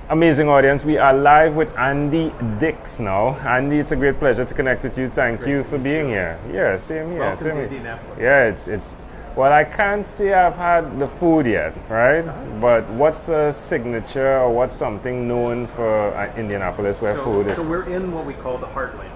Amazing audience. We are live with Andy Dix now. Andy, it's a great pleasure to connect with you. Thank you for being here. Yeah, same here. Welcome same to here. Indianapolis. Yeah, it's well, I can't say I've had the food yet, right? But what's a signature or what's something known for Indianapolis where food is? So we're in what we call the heartland.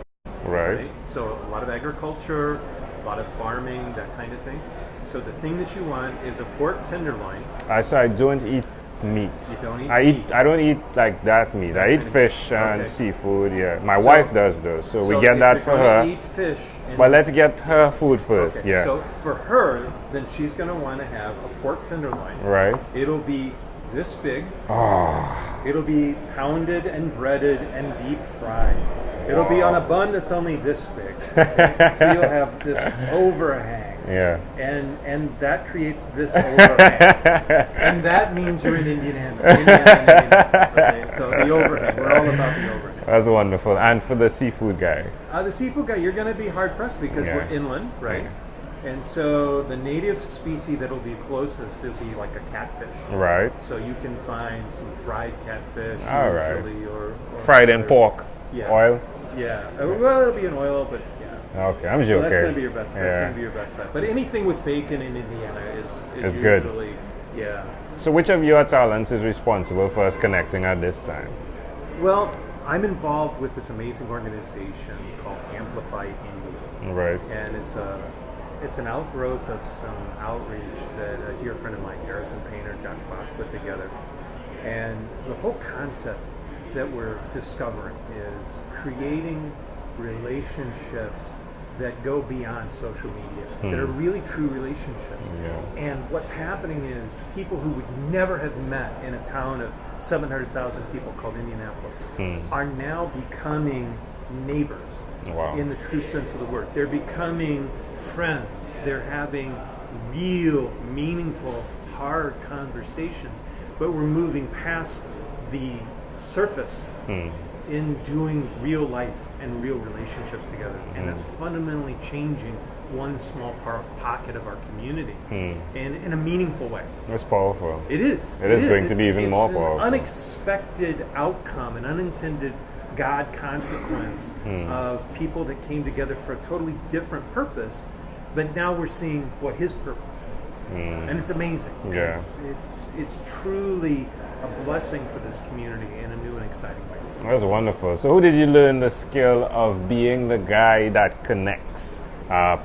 Right. So a lot of agriculture, a lot of farming, that kind of thing. So the thing that you want is a pork tenderloin. So I don't eat meat. You don't eat I meat? I don't eat like that meat. I eat fish and seafood. Yeah, my wife does those, so we get that for her. Eat fish. But let's get her food first. Okay, yeah. So for her, then she's going to want to have a pork tenderloin. Right. It'll be this big. Oh. It'll be pounded and breaded and deep fried. It'll be on a bun that's only this big. Okay? So you'll have this overhang. Yeah. And that creates this overhang. And that means you're in Indianapolis. Okay? So the overhang. We're all about the overhang. That's wonderful. And for the seafood guy? The seafood guy, you're going to be hard pressed because we're inland, right? Yeah. And so the native species that'll be closest will be like a catfish. Right. So you can find some fried catfish usually, or fried in pork. Yeah. Oil. Yeah. Well, it'll be in oil, but yeah. Okay, I'm joking. So that's going to be your best. That's going to be your best bet. But anything with bacon in Indiana is usually good. So which of your talents is responsible for us connecting at this time? Well, I'm involved with this amazing organization called Amplify India. Right. And it's an outgrowth of some outreach that a dear friend of mine, Harrison Painter, Josh Bach, put together. And the whole concept that we're discovering is creating relationships that go beyond social media, that are really true relationships. Yeah. And what's happening is people who would never have met in a town of 700,000 people called Indianapolis are now becoming neighbors in the true sense of the word. They're becoming friends. They're having real, meaningful, hard conversations, but we're moving past the surface in doing real life and real relationships together, and that's fundamentally changing one small pocket of our community in a meaningful way. It's powerful. It is. It is going to be even more powerful. It's an unexpected outcome, an unintended God consequence of people that came together for a totally different purpose, but now we're seeing what His purpose was, and it's amazing. Yeah. It's truly a blessing for this community in a new and exciting way. That's wonderful. So who did you learn the skill of being the guy that connects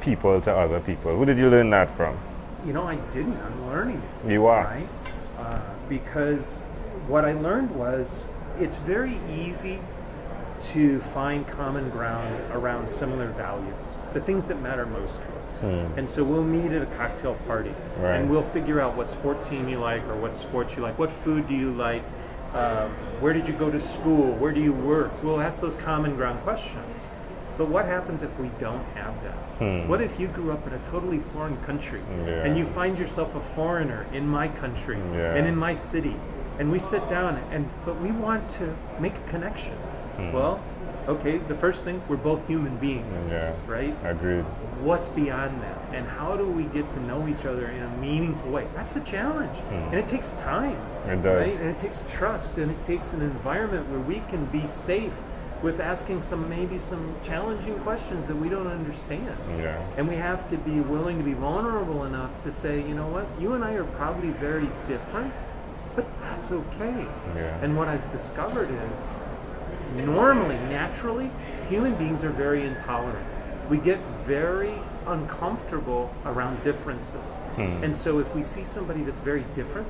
people to other people? Who did you learn that from? I didn't. I'm learning it. You are. Right? Because what I learned was it's very easy to find common ground around similar values, the things that matter most to us. And so we'll meet at a cocktail party, and we'll figure out what sport team you like or what sports you like, what food do you like, where did you go to school, where do you work? We'll ask those common ground questions. But what happens if we don't have that? What if you grew up in a totally foreign country and you find yourself a foreigner in my country and in my city, and we sit down but we want to make a connection? Well, okay, the first thing, we're both human beings, right? Agreed. What's beyond that? And how do we get to know each other in a meaningful way? That's the challenge. And it takes time. It does. Right? And it takes trust, and it takes an environment where we can be safe with asking maybe some challenging questions that we don't understand. Yeah. And we have to be willing to be vulnerable enough to say, you know what, you and I are probably very different, but that's okay. Yeah. And what I've discovered is, normally, naturally, human beings are very intolerant. We get very uncomfortable around differences. And so if we see somebody that's very different,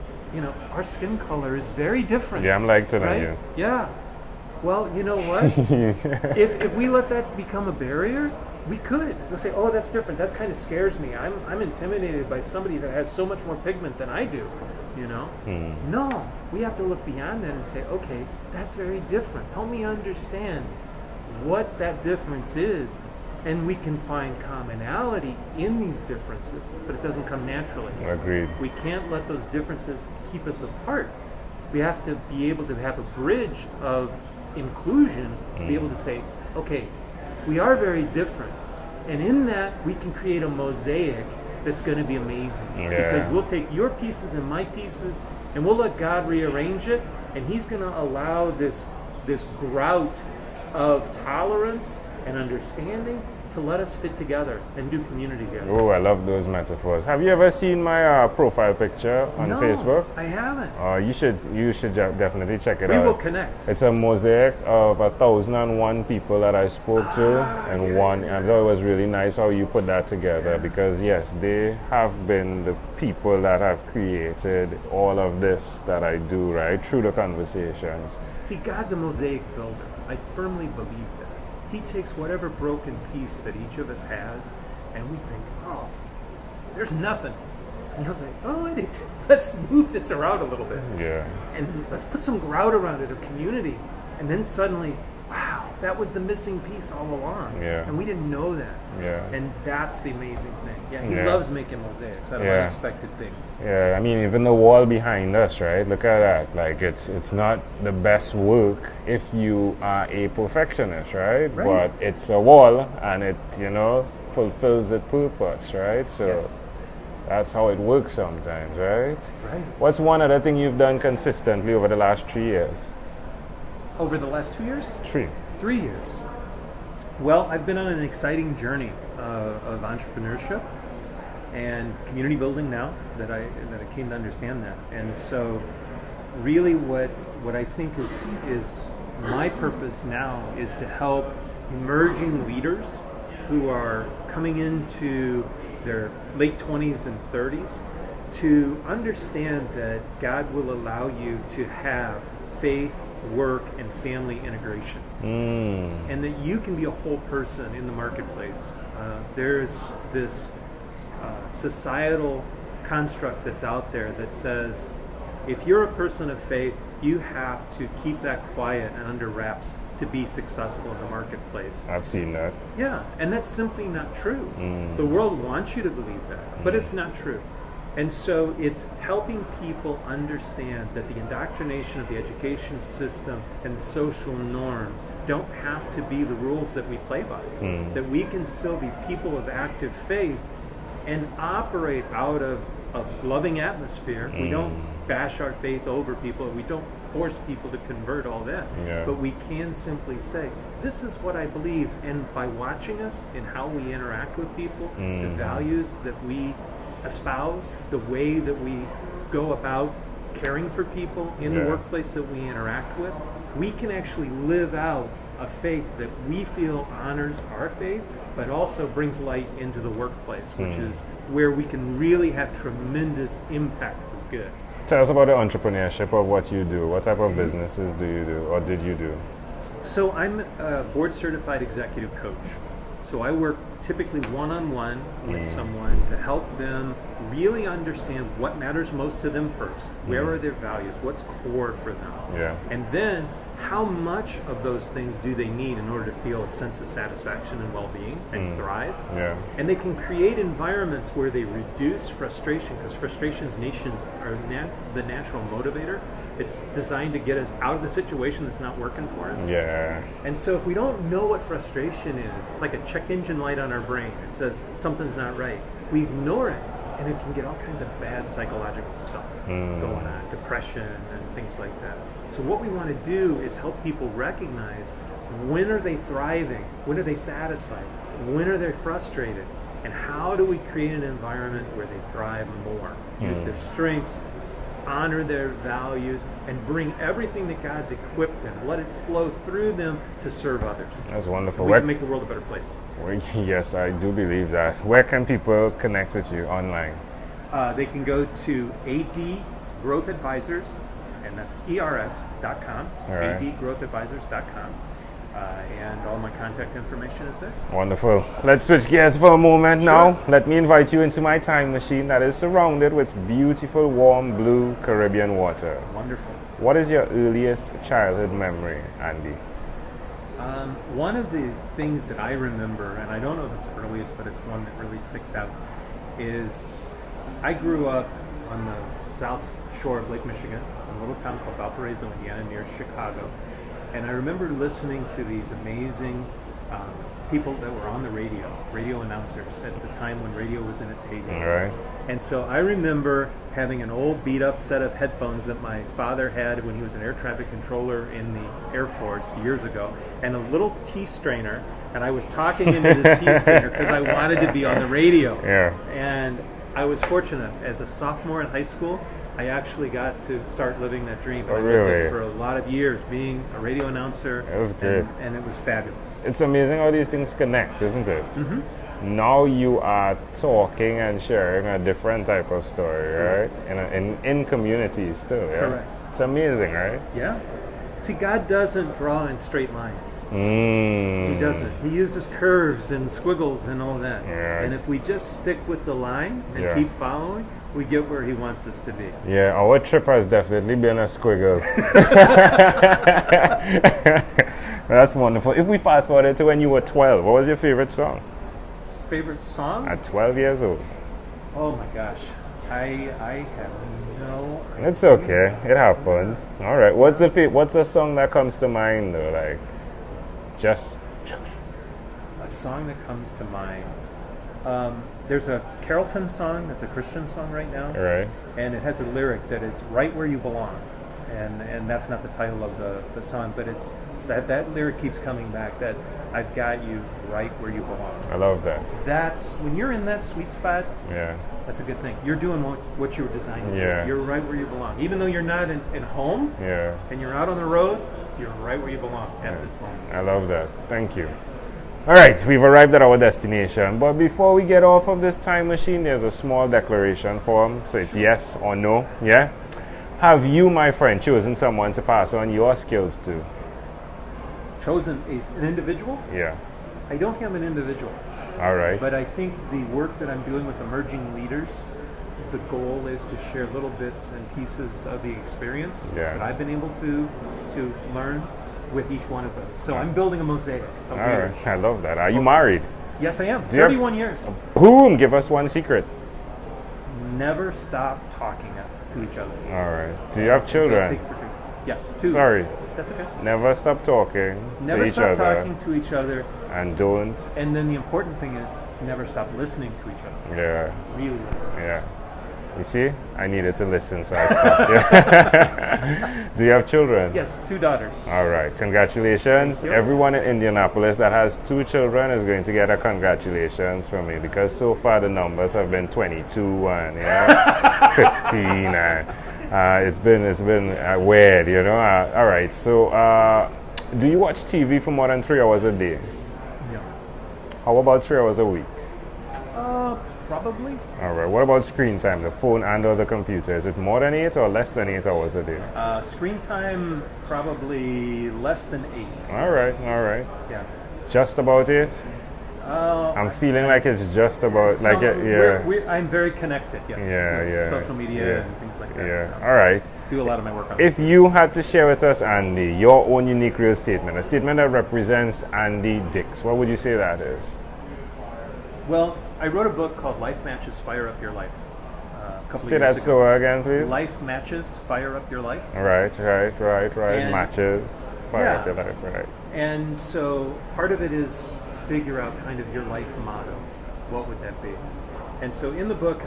our skin color is very different. Yeah, I'm like to right? you. Yeah. Well, you know what? if we let that become a barrier, we could. We'll say, oh, that's different. That kind of scares me. I'm intimidated by somebody that has so much more pigment than I do. No, we have to look beyond that and say, okay, that's very different. Help me understand what that difference is, and we can find commonality in these differences, but it doesn't come naturally. Agreed. We can't let those differences keep us apart. We have to be able to have a bridge of inclusion to be able to say, okay, we are very different, and in that we can create a mosaic that's going to be amazing, because we'll take your pieces and my pieces, and we'll let God rearrange it, and He's going to allow this grout of tolerance and understanding to let us fit together and do community together. Oh, I love those metaphors. Have you ever seen my profile picture on Facebook? I haven't. You should definitely check it out. We will connect. It's a mosaic of 1,001 people that I spoke to, and one. I thought it was really nice how you put that together, because yes, they have been the people that have created all of this that I do, right, through the conversations. See, God's a mosaic builder. I firmly believe that. He takes whatever broken piece that each of us has, and we think, oh, there's nothing. And He'll say, oh, let's move this around a little bit. Yeah. And let's put some grout around it of community. And then suddenly, wow, that was the missing piece all along. Yeah. And we didn't know that. Yeah. And that's the amazing thing. Yeah, He Yeah. loves making mosaics out of unexpected things. Yeah, I mean, even the wall behind us, right? Look at that. Like, it's not the best work if you are a perfectionist, right? Right. But it's a wall, and it, fulfills its purpose, right? So Yes. that's how it works sometimes, right? Right. What's one other thing you've done consistently over the last 3 years? Over the last 2 years? 3. 3 years. Well, I've been on an exciting journey of entrepreneurship and community building now that I came to understand that. And so really what I think is my purpose now is to help emerging leaders who are coming into their late 20s and 30s to understand that God will allow you to have faith, work, and family integration. And that you can be a whole person in the marketplace. There's this societal construct that's out there that says if you're a person of faith, you have to keep that quiet and under wraps to be successful in the marketplace. I've seen that. Yeah, and that's simply not true. The world wants you to believe that, but it's not true. And so it's helping people understand that the indoctrination of the education system and the social norms don't have to be the rules that we play by. That we can still be people of active faith and operate out of a loving atmosphere. We don't bash our faith over people. We don't force people to convert, all that. Yeah. But we can simply say, this is what I believe. And by watching us in how we interact with people, the values that we espouse, the way that we go about caring for people in the workplace that we interact with, we can actually live out a faith that we feel honors our faith, but also brings light into the workplace, which is where we can really have tremendous impact for good. Tell us about the entrepreneurship of what you do. What type of businesses do you do, or did you do? So I'm a board certified executive coach. So I work typically one-on-one with someone to help them really understand what matters most to them first. Where are their values? What's core for them? Yeah. And then how much of those things do they need in order to feel a sense of satisfaction and well-being and thrive? Yeah. And they can create environments where they reduce frustration, because frustrations are the natural motivator. It's designed to get us out of the situation that's not working for us. Yeah. And so if we don't know what frustration is, it's like a check engine light on our brain. It says something's not right. We ignore it, and it can get all kinds of bad psychological stuff going on, depression and things like that. So what we want to do is help people recognize when are they thriving, when are they satisfied, when are they frustrated, and how do we create an environment where they thrive more, use their strengths, honor their values, and bring everything that God's equipped them, let it flow through them to serve others. That's wonderful. We can make the world a better place. Yes, I do believe that. Where can people connect with you online? They can go to AD Growth Advisors, and that's ERS.com, All right. ADGrowthAdvisors.com. And all my contact information is there. Wonderful. Let's switch gears for a moment now. Let me invite you into my time machine that is surrounded with beautiful, warm, blue Caribbean water. Wonderful. What is your earliest childhood memory, Andy? One of the things that I remember, and I don't know if it's earliest, but it's one that really sticks out, is I grew up on the south shore of Lake Michigan, in a little town called Valparaiso, Indiana, near Chicago. And I remember listening to these amazing people that were on the radio announcers at the time when radio was in its heyday. All right. And so I remember having an old beat up set of headphones that my father had when he was an air traffic controller in the Air Force years ago, and a little tea strainer, and I was talking into this tea strainer because I wanted to be on the radio. Yeah. And I was fortunate. As a sophomore in high school, I actually got to start living that dream. Oh, I lived really? it for a lot of years, being a radio announcer. That was great. And it was fabulous. It's amazing how these things connect, isn't it? Mm-hmm. Now you are talking and sharing a different type of story, right? In communities too. Yeah? Correct. It's amazing, right? Yeah. See, God doesn't draw in straight lines. He doesn't. He uses curves and squiggles and all that. Yeah. And if we just stick with the line and Yeah. keep following, we get where He wants us to be. Yeah, our trip has definitely been a squiggle. That's wonderful. If we fast forward to when you were 12, what was your favorite song? Favorite song? At 12 years old. Oh my gosh. I have no idea. It's okay. It happens. All right. What's a song that comes to mind though? Like, just A song that comes to mind. There's a Carrollton song that's a Christian song right now. right. And it has a lyric that it's right where you belong. And that's not the title of the song, but it's that lyric keeps coming back, that I've got you right where you belong. I love that. That's when you're in that sweet spot. Yeah. That's a good thing. You're doing what you were designed to Yeah. do. You're right where you belong. Even though you're not in home Yeah. and you're out on the road, you're right where you belong at this moment. I love that. Thank you. All right, we've arrived at our destination. But before we get off of this time machine, there's a small declaration form. So it's yes or no. Yeah? Have you, my friend, chosen someone to pass on your skills to? Chosen an individual? Yeah. I don't have an individual. All right. But I think the work that I'm doing with emerging leaders, the goal is to share little bits and pieces of the experience Yeah. that I've been able to learn with each one of those. So I'm building a mosaic of All leaders. right. I love that. Are you married? Yes, I am. Do you have- 31 years. Boom! Give us one secret. Never stop talking to each other. All right. Do you have Don't children? take for granted. Yes, 2. Sorry. That's okay. Never stop talking Never to each stop other. talking to each other. And don't. And then the important thing is never stop listening to each other. Yeah. Really listen. Yeah. You see? I needed to listen, so I stopped. Yeah. Do you have children? Yes, 2 daughters. All right. Congratulations. Thank you. Everyone in Indianapolis that has 2 children is going to get a congratulations from me, because so far the numbers have been 22 and 15 and it's been weird, you know. All right. So do you watch TV for more than 3 hours a day? No. How about 3 hours a week? Probably. All right. What about screen time, the phone and or the computer? Is it more than 8 or less than 8 hours a day? Screen time, probably less than 8. All right. All right. Yeah. Just about it. I'm feeling like it's just about like it. Yeah. I'm very connected. Yes. Yeah, with yeah, social media yeah, and things like that. Yeah. So All right. do a lot of my work on If you had to share with us, Andy, your own unique real statement, a statement that represents Andy Dix, what would you say that is? Well, I wrote a book called Life Matches, Fire Up Your Life. A couple Say of that years ago. slower again, please. Life Matches, Fire Up Your Life. Right. And- Matches. Fire up Yeah. your life. Right. And so part of it is to figure out kind of your life motto. What would that be? And so in the book,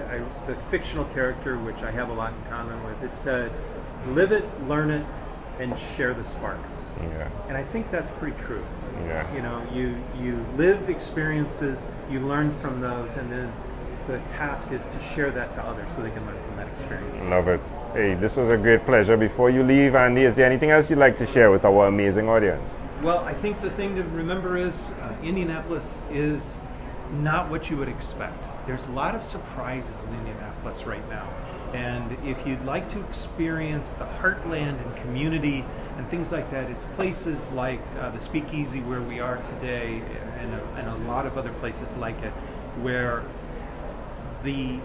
the fictional character, which I have a lot in common with, it said, live it, learn it, and share the spark. Yeah. And I think that's pretty true. Yeah. You know, you live experiences, you learn from those, and then the task is to share that to others so they can learn from that experience. Love it. Hey, this was a great pleasure. Before you leave, Andy, is there anything else you'd like to share with our amazing audience? Well, I think the thing to remember is Indianapolis is not what you would expect. There's a lot of surprises in Indianapolis right now. And if you'd like to experience the heartland and community and things like that, it's places like the Speakeasy where we are today, and a lot of other places like it, where the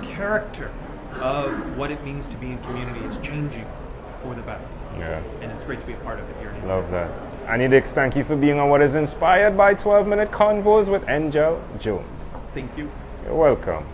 character of what it means to be in community is changing for the better. Yeah. And it's great to be a part of it here in Love Indianapolis. that. Andy Dix, thank you for being on what is inspired by 12-minute convos with Angel Jones. Thank you. You're welcome.